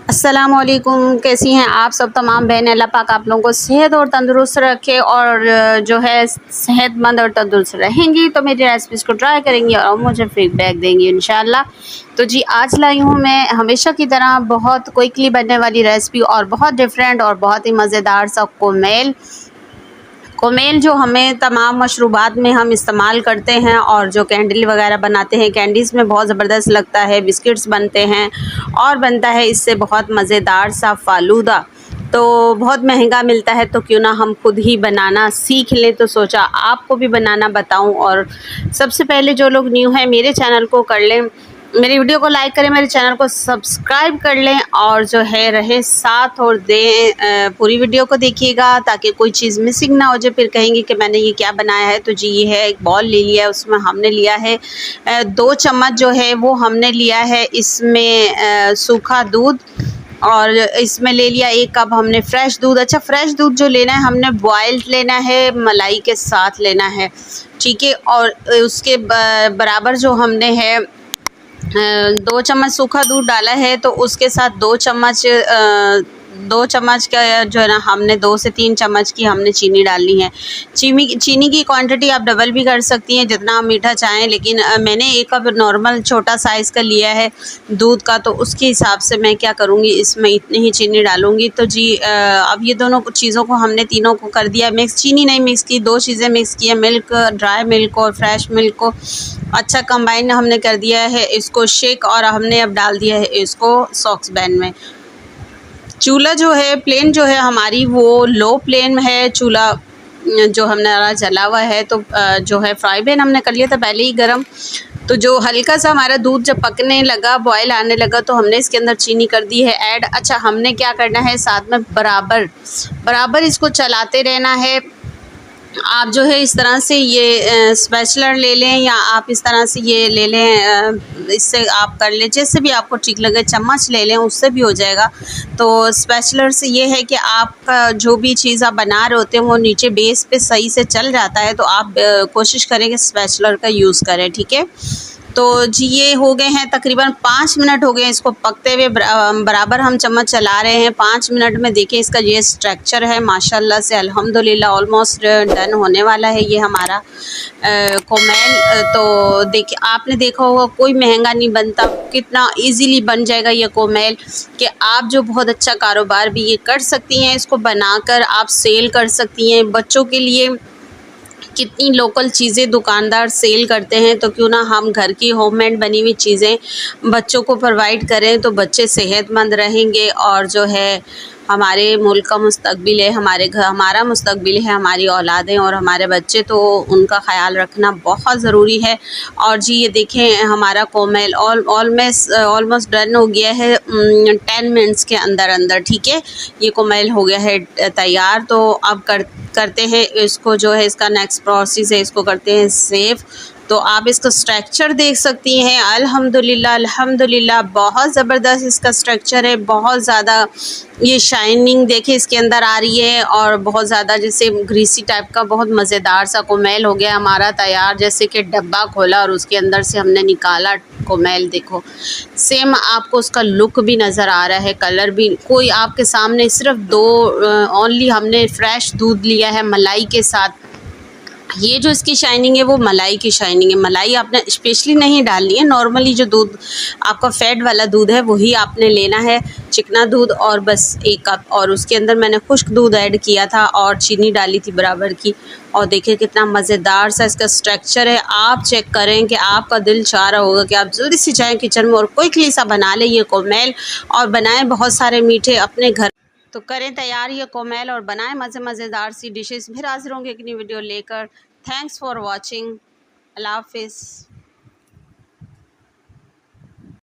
अस्सलामुअलैकुम, कैसी हैं आप सब तमाम बहनें। अल्लाह पाक आप लोगों को सेहत और तंदुरुस्त रखे और जो है सेहतमंद और तंदुरुस्त रहेंगी तो मेरी रेसिपीज़ को ट्राई करेंगी और मुझे फीडबैक देंगी इंशाल्लाह। तो जी आज लाई हूँ मैं हमेशा की तरह बहुत क्विकली बनने वाली रेसिपी और बहुत डिफरेंट और बहुत ही मज़ेदार सा कोमेल जो हमें तमाम मशरूबात में हम इस्तेमाल करते हैं और जो कैंडल वगैरह बनाते हैं, कैंडीज़ में बहुत ज़बरदस्त लगता है, बिस्किट्स बनते हैं और बनता है इससे बहुत मज़ेदार सा फ़ालूदा। तो बहुत महंगा मिलता है तो क्यों ना हम खुद ही बनाना सीख लें, तो सोचा आपको भी बनाना बताऊं। और सबसे पहले जो लोग न्यू हैं मेरे चैनल को कर लें, मेरी वीडियो को लाइक करें, मेरे चैनल को सब्सक्राइब कर लें और जो है रहे साथ और दें, पूरी वीडियो को देखिएगा ताकि कोई चीज़ मिसिंग ना हो जाए, फिर कहेंगे कि मैंने ये क्या बनाया है। तो जी ये है एक बॉल ले लिया है, उसमें हमने लिया है 2 चम्मच जो है वो हमने लिया है इसमें सूखा दूध और इसमें ले लिया 1 कप हमने फ्रेश दूध। अच्छा फ्रेश दूध जो लेना है हमने बॉइल्ड लेना है, मलाई के साथ लेना है, ठीक है। और उसके बराबर जो हमने है 2 चम्मच सूखा दूध डाला है तो उसके साथ 2 चम्मच का जो है ना हमने 2 से 3 चम्मच की हमने चीनी डालनी है। चीनी की क्वांटिटी आप डबल भी कर सकती हैं जितना आप मीठा चाहें, लेकिन मैंने 1 कप नॉर्मल छोटा साइज़ का लिया है दूध का, तो उसके हिसाब से मैं क्या करूँगी इसमें इतनी ही चीनी डालूँगी। तो जी अब ये दोनों चीज़ों को हमने तीनों को कर दिया मिक्स। चीनी नहीं मिक्स की, 2 चीज़ें मिक्स की है, मिल्क, ड्राई मिल्क और फ्रेश मिल्क को अच्छा कंबाइन हमने कर दिया है इसको शेक, और हमने अब डाल दिया है इसको सॉक्स पैन में। चूल्हा जो है प्लेन जो है हमारी वो लो फ्लेम में है, चूल्हा जो हमारा जला हुआ है। तो जो है फ्राई पैन हमने कर लिया था पहले ही गरम। तो जो हल्का सा हमारा दूध जब पकने लगा, बॉयल आने लगा, तो हमने इसके अंदर चीनी कर दी है ऐड। अच्छा हमने क्या करना है साथ में बराबर इसको चलाते रहना है। आप जो है इस तरह से ये स्पैचुलर ले लें या आप इस तरह से ये ले लें, इससे आप कर लें जैसे भी आपको ठीक लगे, चम्मच ले लें उससे भी हो जाएगा। तो स्पैचुलर से ये है कि आपका जो भी चीज़ आप बना रहे होते हैं वो नीचे बेस पे सही से चल जाता है, तो आप कोशिश करें कि स्पैचुलर का यूज़ करें, ठीक है। तो जी ये हो गए हैं तकरीबन 5 मिनट हो गए हैं इसको पकते हुए, बराबर हम चम्मच चला रहे हैं। 5 मिनट में देखिए इसका ये स्ट्रक्चर है माशाल्लाह से, अल्हम्दुलिल्लाह ऑलमोस्ट डन होने वाला है ये हमारा कोमेल। तो देखिए आपने देखा होगा कोई महंगा नहीं बनता, कितना इजीली बन जाएगा ये कोमेल कि आप जो बहुत अच्छा कारोबार भी ये कर सकती हैं, इसको बनाकर आप सेल कर सकती हैं। बच्चों के लिए कितनी लोकल चीज़ें दुकानदार सेल करते हैं, तो क्यों ना हम घर की होममेड बनी हुई चीज़ें बच्चों को प्रोवाइड करें, तो बच्चे सेहतमंद रहेंगे और जो है हमारे मुल्क का मुस्तकबिल है, हमारा मुस्तकबिल है, हमारी औलादें और हमारे बच्चे, तो उनका ख़याल रखना बहुत ज़रूरी है। और जी ये देखें हमारा कोमेल ऑलमोस्ट डन हो गया है 10 मिनट्स के अंदर, ठीक है। ये कोमेल हो गया है तैयार। तो अब करते हैं इसको, जो है इसका नेक्स्ट प्रोसेस है, इसको करते हैं सेव। तो आप इसका स्ट्रक्चर देख सकती हैं, अल्हम्दुलिल्लाह बहुत ज़बरदस्त इसका स्ट्रक्चर है, बहुत ज़्यादा ये शाइनिंग देखिए इसके अंदर आ रही है और बहुत ज़्यादा जैसे ग्रीसी टाइप का बहुत मज़ेदार सा कोमेल हो गया हमारा तैयार। जैसे कि डब्बा खोला और उसके अंदर से हमने निकाला कोमेल, देखो सेम आपको उसका लुक भी नज़र आ रहा है, कलर भी कोई आपके सामने। सिर्फ 2 ओनली हमने फ्रेश दूध लिया है मलाई के साथ। ये जो इसकी शाइनिंग है वो मलाई की शाइनिंग है, मलाई आपने स्पेशली नहीं डालनी है, नॉर्मली जो दूध आपका फैट वाला दूध है वही आपने लेना है, चिकना दूध, और बस 1 कप। और उसके अंदर मैंने खुश्क दूध ऐड किया था और चीनी डाली थी बराबर की। और देखिए कितना मज़ेदार सा इसका स्ट्रक्चर है, आप चेक करें कि आपका दिल चाह रहा होगा कि आप जल्दी से जाएँ किचन में और क्विकली सा बना लें ये कोमेल और बनाएँ बहुत सारे मीठे अपने घर। तो करें तैयार ये कोमेल और बनाएं मज़ेदार सी डिशेस। फिर हाजिर होंगे एक नई वीडियो लेकर। Thanks for watching. अल्लाह हाफिज़।